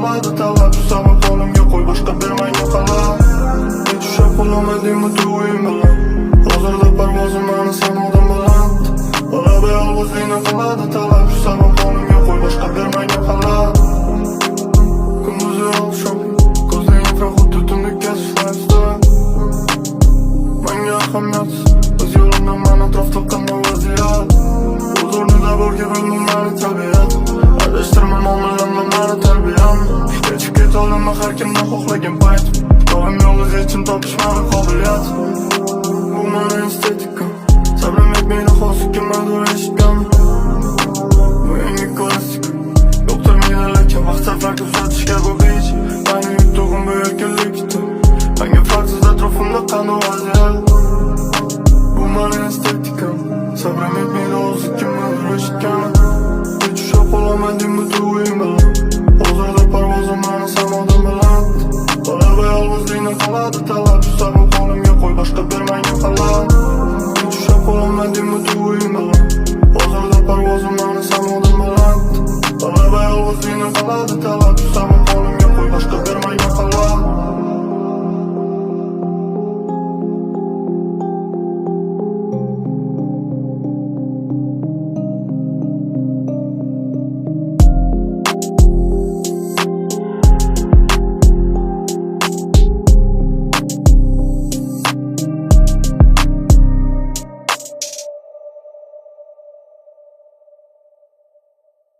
qoladi talab. Shu sabab qo'limga qo'y, boshqa bermang yo'qolab. Hech ushlab qolamadingmi to'yim bilan? Hozirda parvozim mani sanodim bilan. G'alaba yolg'izlikni qiladi talab. Shu sabab qo'limga qo'y, boshqa bermang yo'qolab. Kunduzi oqshom, ko'zning infrahuddi tunni kasish lifestyle. Menga ahamiyatsiz, o'z yo'limdan man atrofda qanday vaziyat. O'z o'rnida borga bilmay mani tabiat. Adashtirma muomalamda mani tarbiyam. Kechib ketolma har kimdan xohlagan payt. Doim yolg'iz yechim topish mani qobiliyat. Bu mani estetika, sabrim yetmaydi hozir kimlardir eshitgan. Bu yangi klassika, yo'qdir menda lekin vaqt sarflab uzatishga bu bich. Mani yutug'im bu erkinlikda, menga farqsiz atrofimda qanday vaziyat. Bu mani estetika, sabrim yetmaydi hozir kimlardir eshitgan. Hech ushlab qolamadingmi to'yim bilan? Hozirda parvozim mani sanodim bilan. G'alaba yolg'izlikni qiladi talab. Shu sabab qo'limga qo'y, boshqa bermang yo'qolab. Hech ushlab qolamadingmi to'yim bilan? Hozirda parvozim mani sanodim bilan. G'alaba yolg'izlikni qiladi talab.